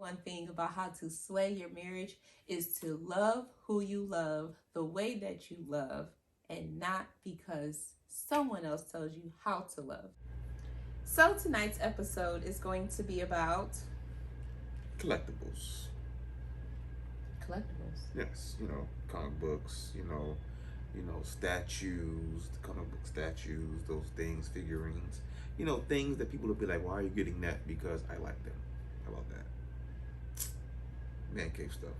One thing about how to slay your marriage is to love who you love the way that you love, and not because someone else tells you how to love. So tonight's episode is going to be about collectibles. Collectibles. Yes, comic books. Statues, comic book statues, those things, figurines. Things that people will be like, "Why are you getting that?" Because I like them. How about that? Man cave stuff.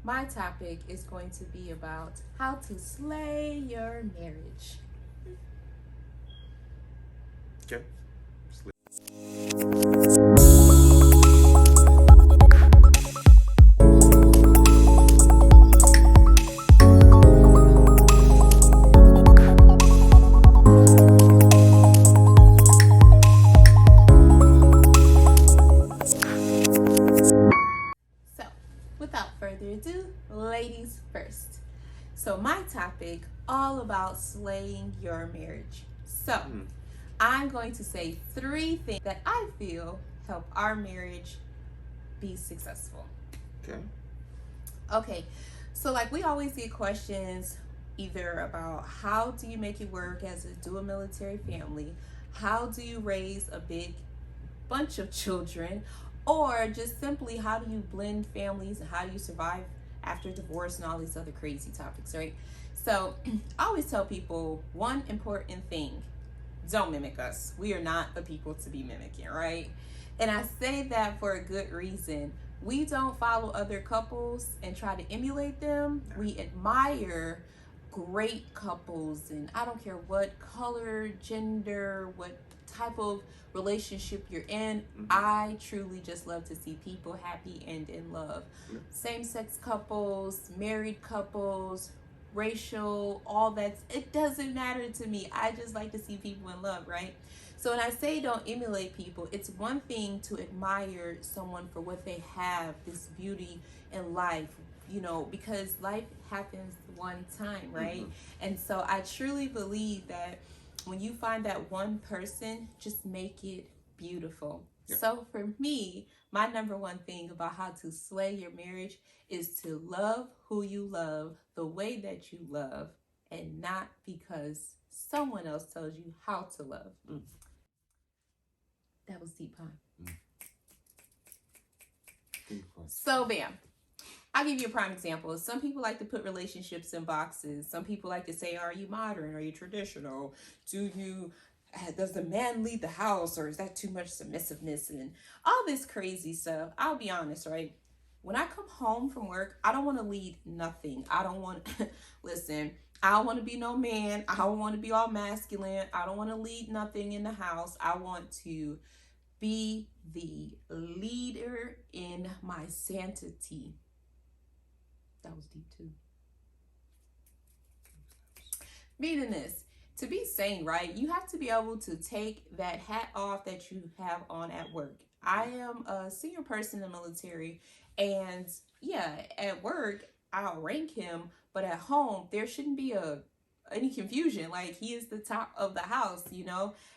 My topic is going to be about how to slay your marriage. Okay. So, without further ado, ladies first. So, my topic, all about slaying your marriage. So, I'm going to say 3 things that I feel help our marriage be successful. Okay. So, like, we always get questions either about how do you make it work as a dual military family, how do you raise a big bunch of children, or just simply how do you blend families and how do you survive after divorce and all these other crazy topics, right? So I always tell people one important thing: don't mimic us. We are not the people to be mimicking, right? And I say that for a good reason. We don't follow other couples and try to emulate them. We admire great couples, and I don't care what color, gender, what type of relationship you're in. I truly just love to see people happy and in love. Same-sex couples, married couples, racial, all that, it doesn't matter to me. I just like to see people in love, right? So when I say don't emulate people, it's one thing to admire someone for what they have, this beauty in life, because life happens one time, right? And so I truly believe that when you find that one person, just make it beautiful. So for me, my number one thing about how to slay your marriage is to love who you love the way that you love, and not because someone else tells you how to love. That was deep, huh? So bam, I'll give you a prime example. Some people like to put relationships in boxes. Some people like to say, are you modern? Are you traditional? Does the man lead the house, or is that too much submissiveness and all this crazy stuff? I'll be honest, right? When I come home from work, I don't want to lead nothing. I don't want, listen, I don't want to be no man. I don't want to be all masculine. I don't want to lead nothing in the house. I want to be the leader in my sanctity. That was deep too. Meaning this, to be sane, right? You have to be able to take that hat off that you have on at work. I am a senior person in the military, and yeah, at work I'll rank him, but at home there shouldn't be any confusion. Like, he is the top of the house,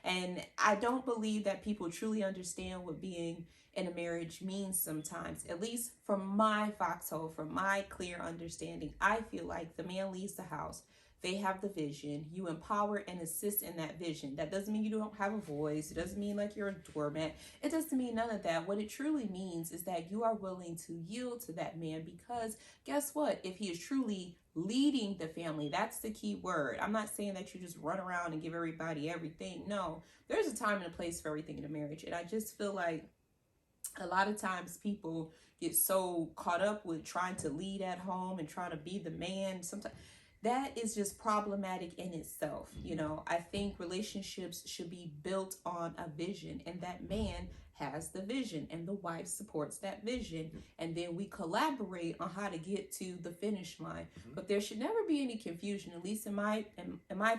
and I don't believe that people truly understand what being in a marriage means sometimes. At least from my foxhole, from my clear understanding, I feel like the man leads the house. They have the vision. You empower and assist in that vision. That doesn't mean you don't have a voice. It doesn't mean like you're a doormat. It doesn't mean none of that. What it truly means is that you are willing to yield to that man, because guess what? If he is truly leading the family, that's the key word. I'm not saying that you just run around and give everybody everything. No, there's a time and a place for everything in a marriage. And I just feel like a lot of times people get so caught up with trying to lead at home and trying to be the man. Sometimes that is just problematic in itself. I think relationships should be built on a vision, and that man has the vision and the wife supports that vision, and then we collaborate on how to get to the finish line. But there should never be any confusion, at least in my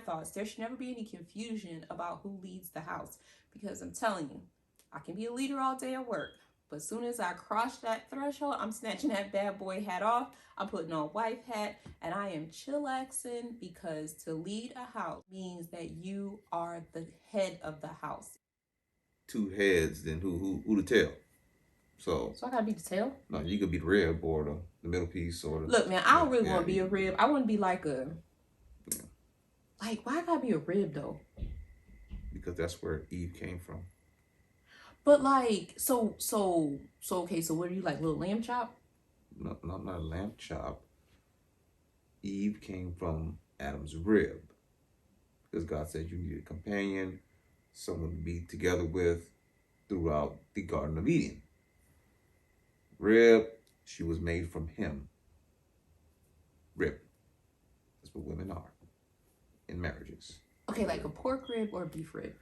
thoughts. There should never be any confusion about who leads the house, because I'm telling you, I can be a leader all day at work, but as soon as I cross that threshold, I'm snatching that bad boy hat off. I'm putting on wife hat, and I am chillaxing, because to lead a house means that you are the head of the house. Two heads, then who to tell? So I gotta be the tail? No, you could be the rib or the middle piece or the. Look, man, I don't really want to be a rib. I want to be like a. Yeah. Like, why gotta be a rib though? Because that's where Eve came from. But like, so okay. So what are you like, little lamb chop? No, not a lamb chop. Eve came from Adam's rib, because God said you need a companion, someone to be together with throughout the Garden of Eden. Rib, she was made from him. Rib. That's what women are in marriages. Okay, like a pork rib or a beef rib?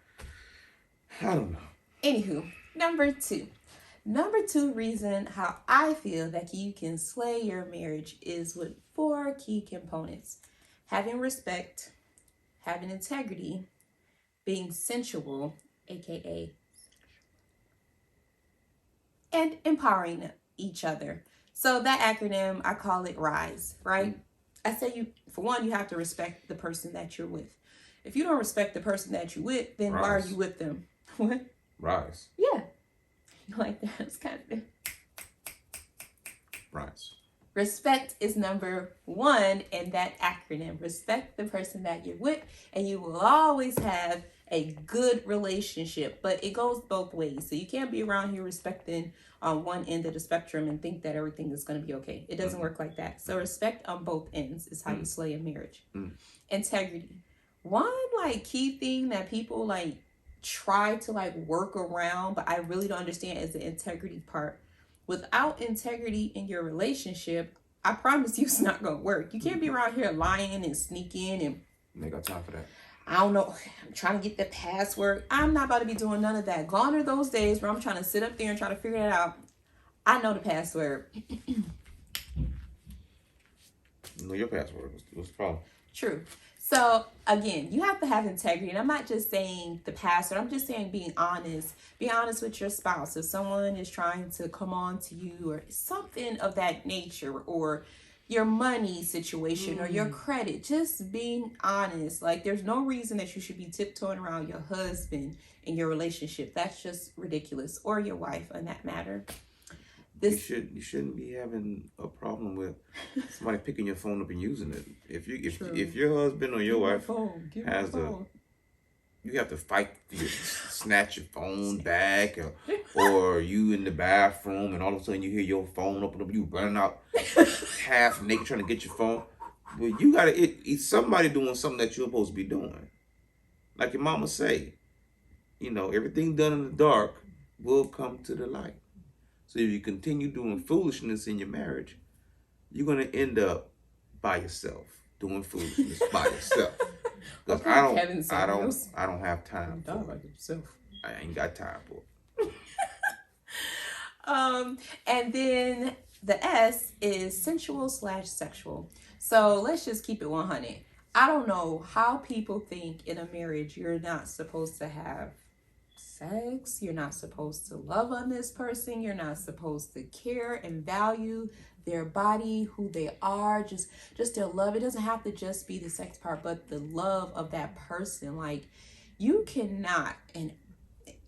I don't know. Anywho, number two reason how I feel that you can slay your marriage is with 4 key components: having respect, having integrity, being sensual, aka, and empowering each other. So that acronym, I call it R.I.S E, right? I say for one, you have to respect the person that you're with. If you don't respect the person that you're with, then why are you with them? What? R.I.S E. Yeah. Like that. It's kind of R.I.S E. Respect is number 1 in that acronym. Respect the person that you're with, and you will always have a good relationship. But it goes both ways. So you can't be around here respecting on one end of the spectrum and think that everything is going to be okay. It doesn't work like that. So respect on both ends is how you slay a marriage. Integrity. One like key thing that people like try to like work around, but I really don't understand, is the integrity part. Without integrity in your relationship, I promise you it's not gonna work. You can't be around here lying and sneaking and. They got time for that. I don't know. I'm trying to get the password. I'm not about to be doing none of that. Gone are those days where I'm trying to sit up there and try to figure it out. I know the password. You know your password. What's the problem? True. So again, you have to have integrity. And I'm not just saying the password. I'm just saying being honest. Be honest with your spouse. If someone is trying to come on to you or something of that nature, or your money situation or your credit, just being honest. Like, there's no reason that you should be tiptoeing around your husband in your relationship. That's just ridiculous. Or your wife, on that matter. You shouldn't be having a problem with somebody picking your phone up and using it. If your husband or your wife has you have to fight to snatch your phone back, or you in the bathroom and all of a sudden you hear your phone open up, you running out half naked trying to get your phone. Well, you gotta it's somebody doing something that you're supposed to be doing. Like your mama say, everything done in the dark will come to the light. So if you continue doing foolishness in your marriage, you're gonna end up by yourself doing foolishness by yourself. Because I don't have time for it. I ain't got time for it. And then the S is sensual/sexual. So let's just keep it 100. I don't know how people think in a marriage you're not supposed to have sex, you're not supposed to love on this person, you're not supposed to care and value their body, who they are, just their love. It doesn't have to just be the sex part, but the love of that person. Like, you cannot, and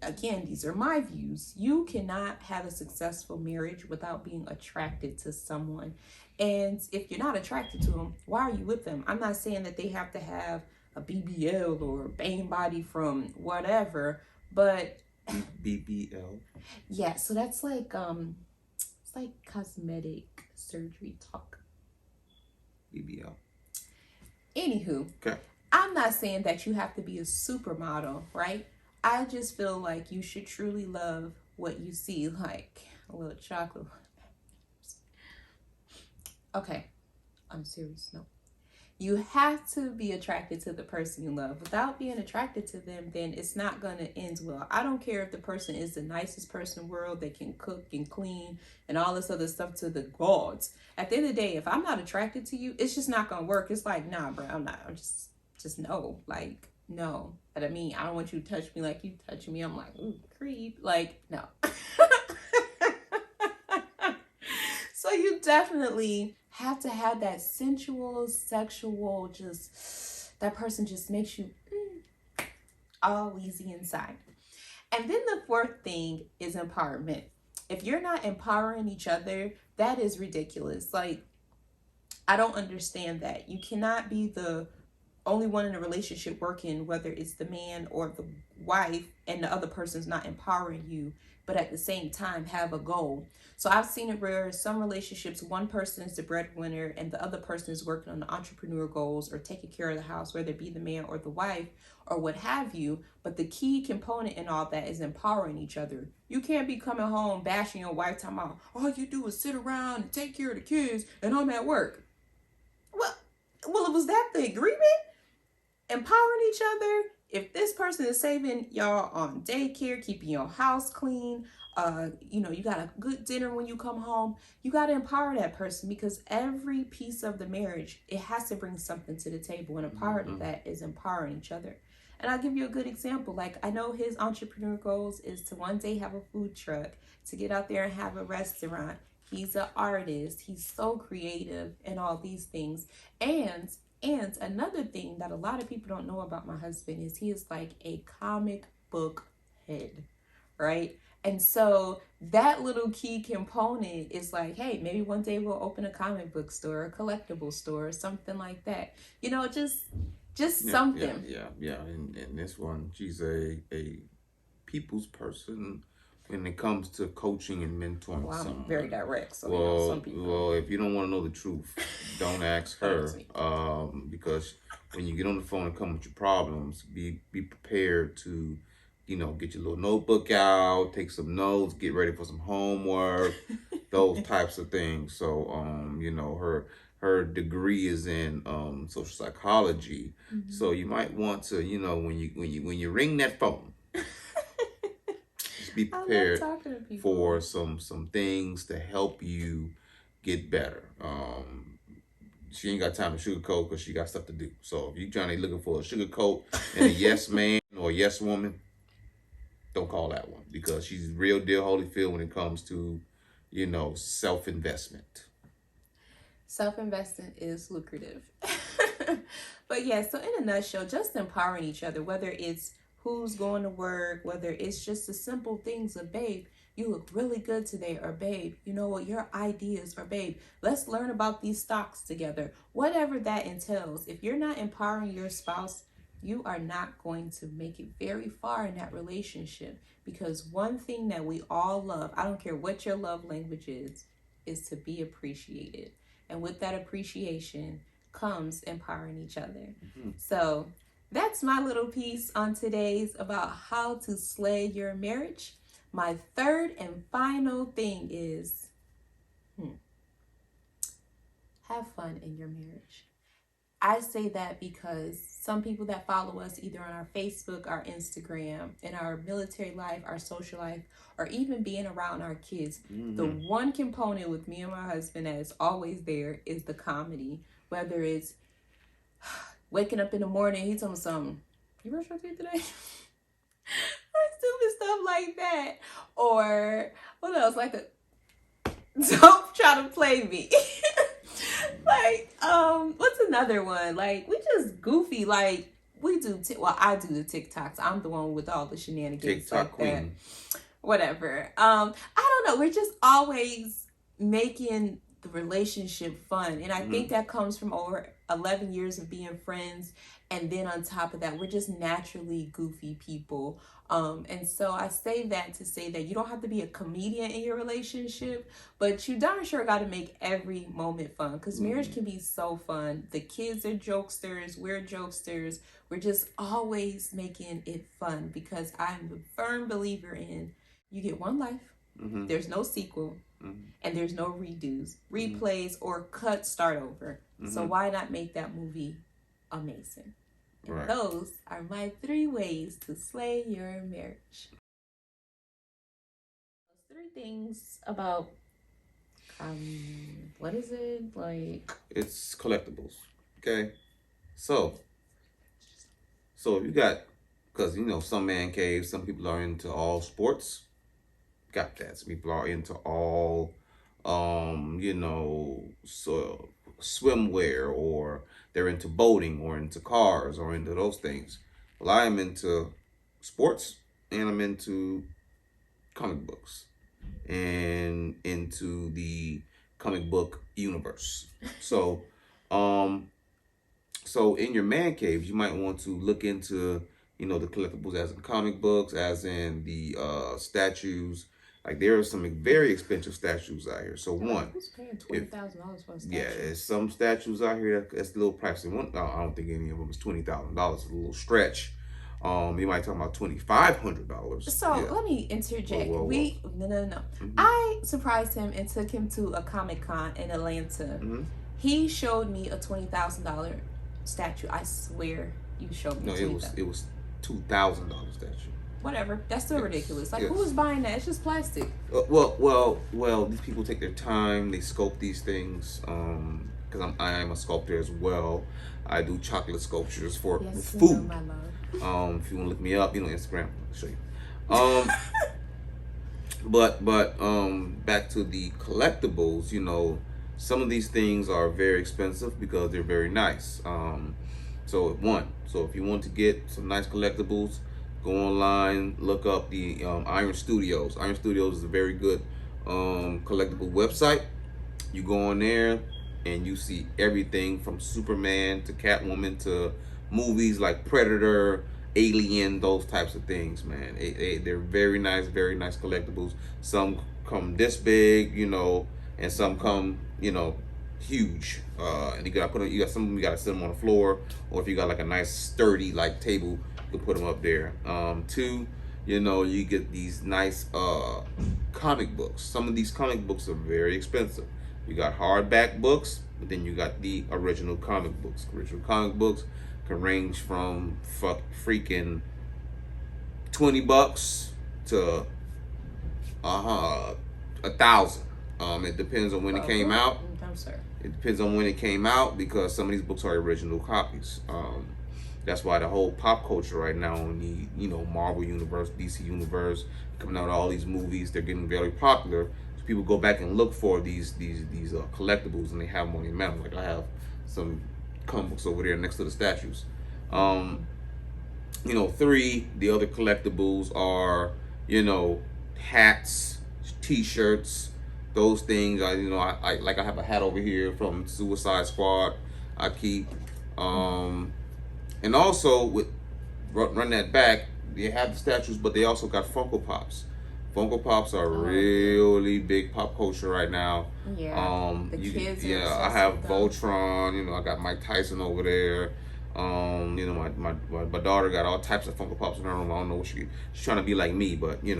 again, these are my views, you cannot have a successful marriage without being attracted to someone. And if you're not attracted to them, why are you with them? I'm not saying that they have to have a BBL or a bang body from whatever, but BBL. Yeah, so that's like it's like cosmetic surgery talk. BBL. Anywho, okay. I'm not saying that you have to be a supermodel, right? I just feel like you should truly love what you see, like a little chocolate. Okay, I'm serious. No. You have to be attracted to the person you love. Without being attracted to them, then it's not going to end well. I don't care if the person is the nicest person in the world that can cook and clean and all this other stuff to the gods. At the end of the day, if I'm not attracted to you, it's just not going to work. It's like, nah, bro, I'm not. I'm just no. Like, no. But I mean, I don't want you to touch me like you touch me. I'm like, ooh, creep. Like, no. So you definitely have to have that sensual, sexual, just that person just makes you all easy inside. And then the 4th thing is empowerment. If you're not empowering each other, that is ridiculous. Like, I don't understand that. You cannot be the only one in a relationship working, whether it's the man or the wife, and the other person's not empowering you, but at the same time have a goal. So I've seen it where some relationships, one person is the breadwinner and the other person is working on the entrepreneur goals or taking care of the house, whether it be the man or the wife or what have you. But the key component in all that is empowering each other. You can't be coming home bashing your wife, talking about all you do is sit around and take care of the kids and I'm at work. Well, was that the agreement? Empowering each other. If this person is saving y'all on daycare, keeping your house clean, you got a good dinner when you come home, you got to empower that person, because every piece of the marriage, it has to bring something to the table, and a part of that is empowering each other. And I'll give you a good example. Like, I know his entrepreneur goals is to one day have a food truck, to get out there and have a restaurant. He's an artist. He's so creative and all these things. And another thing that a lot of people don't know about my husband is he is like a comic book head, right? And so that little key component is like, hey, maybe one day we'll open a comic book store, a collectible store, or something like that. Just something. Yeah. And this one, she's a people's person when it comes to coaching and mentoring someone. Very direct. So some people. Well, if you don't want to know the truth, don't ask her. Because when you get on the phone and come with your problems, be prepared to, get your little notebook out, take some notes, get ready for some homework, those types of things. So, her degree is in social psychology. Mm-hmm. So you might want to, when you ring that phone, just be prepared for some things to help you get better. She ain't got time to sugarcoat because she got stuff to do. So if you trying to looking for a sugarcoat and a yes man or a yes woman, don't call that one, because she's real deal Holyfield when it comes to, self-investment. Self-investment is lucrative. But yeah, so in a nutshell, just empowering each other, whether it's who's going to work, whether it's just the simple things of, babe, you look really good today, or babe, you know what, your ideas, or babe, let's learn about these stocks together. Whatever that entails, if you're not empowering your spouse, you are not going to make it very far in that relationship. Because one thing that we all love, I don't care what your love language is to be appreciated. And with that appreciation comes empowering each other. Mm-hmm. So that's my little piece on today's about how to slay your marriage. My third and final thing is have fun in your marriage. I say that because some people that follow us either on our Facebook, our Instagram, in our military life, our social life, or even being around our kids, the one component with me and my husband that is always there is the comedy. Whether it's waking up in the morning, he told me something, you brush your teeth today? Or stupid stuff like that. Or what else? Don't try to play me. What's another one? Like, we just goofy. Like, we do. I do the TikToks. I'm the one with all the shenanigans. TikTok like queen. That. Whatever. I don't know. We're just always making the relationship fun, and I think that comes from over 11 years of being friends. And then on top of that, we're just naturally goofy people. And so I say that to say that you don't have to be a comedian in your relationship, but you darn sure got to make every moment fun, because marriage can be so fun. The kids are jokesters. We're jokesters. We're just always making it fun, because I'm a firm believer in you get one life. Mm-hmm. There's no sequel. Mm-hmm. And there's no redos, replays, or cut start over. Mm-hmm. So why not make that movie amazing? And right. Those are my 3 ways to slay your marriage. 3 things about, what is it? It's collectibles. Okay. So if you got, because, some man caves, some people are into all sports. Got that. Some people are into all, so swimwear, or they're into boating, or into cars, or into those things. Well, I am into sports, and I'm into comic books. and into the comic book universe. So, um, so in your man cave, you might want to look into, the collectibles as in comic books, as in the statues. Like there are some very expensive statues out here. So one, who's paying $20,000 for a statue? Yeah, there's some statues out here that's a little pricey. One, I don't think any of them is $20,000. It's a little stretch. You might talk about $2,500. So let me interject. Whoa. No. Mm-hmm. I surprised him and took him to a Comic-Con in Atlanta. Mm-hmm. He showed me a $20,000 statue. I swear, you showed me. No, it was $2,000 statue. Whatever. That's still ridiculous. Like, who is buying that? It's just plastic. Well. These people take their time. They sculpt these things. Because I am a sculptor as well. I do chocolate sculptures for food. My love. If you want to look me up, Instagram. I'll show you. But back to the collectibles. Some of these things are very expensive because they're very nice. So if you want to get some nice collectibles, go online, look up the Iron Studios. Iron Studios is a very good collectible website. You go on there and you see everything from Superman to Catwoman to movies like Predator, Alien, those types of things, man. They're very nice collectibles. Some come this big, and some come, huge. And you got some of them, you gotta sit them on the floor, or if you got like a nice sturdy like table, you can put them up there. Two, you get these nice comic books. Some of these comic books are very expensive. You got hardback books, but then you got the original comic books. Original comic books can range from freaking $20 to $1,000. It depends on when it came out. It depends on when it came out, because some of these books are original copies. That's why the whole pop culture right now in the Marvel universe, DC universe, coming out with all these movies, they're getting very popular. So people go back and look for these collectibles, and they have them on their mantle. Like I have some comic books over there next to the statues. Three, the other collectibles are hats, t-shirts, those things. I have a hat over here from Suicide Squad. I keep. And also, run that back, they have the statues, but they also got Funko Pops. Funko Pops are really big pop culture right now. Yeah, the kids I have Voltron, I got Mike Tyson over there. My daughter got all types of Funko Pops in her room. I don't know what she's trying to be like me, but you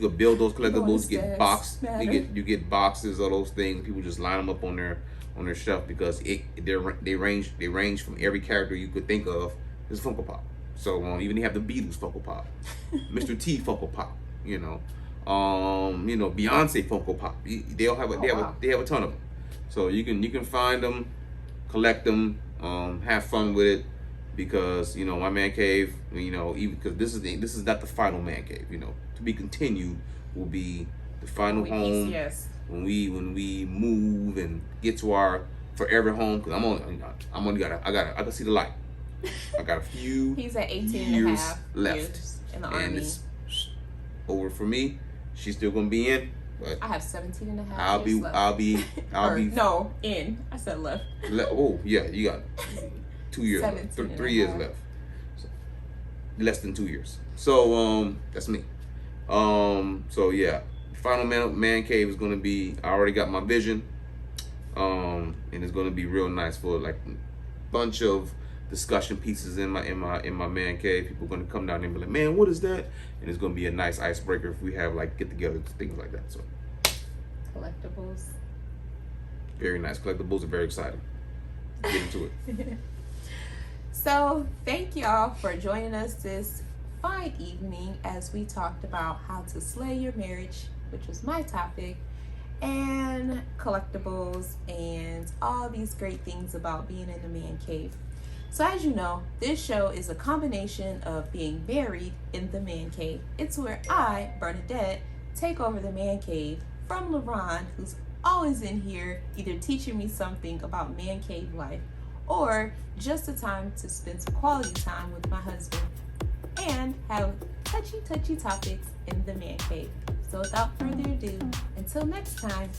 could build those collectibles, get boxed, you get boxes of those things. People just line them up on their shelf because they range from every character you could think of. There's Funko Pop. So even they have the Beatles Funko Pop, Mr. T Funko Pop, Beyonce Funko Pop. They have a ton of them. So you can find them, collect them, have fun with it, because my man cave, even because this is not the final man cave. To be continued will be the final home. Yes. When we move and get to our forever home, because I can see the light. I got a few He's at 18 years and a half left years in the and Army. it's over for me. She's still gonna be in, but I have 17 and a half I'll years be left. I'll be no, in. I said left. Oh yeah, you got 2 years left. 3 years left. So, less than 2 years. So that's me. So yeah, final man cave is gonna be, I already got my vision. And it's gonna be real nice, for like a bunch of discussion pieces in my man cave. People are gonna come down there and be like, man, what is that? And it's gonna be a nice icebreaker if we have like get-togethers, things like that. So Collectibles. very nice collectibles. Are very exciting. Get into it. So thank y'all for joining us this fine evening as we talked about how to slay your marriage, which was my topic, and collectibles and all these great things about being in the man cave. So as you know, this show is a combination of being married in the man cave. It's where I, Bernadette, take over the man cave from Laron, who's always in here either teaching me something about man cave life or just a time to spend some quality time with my husband and have touchy topics in the man cave. So without further ado, until next time,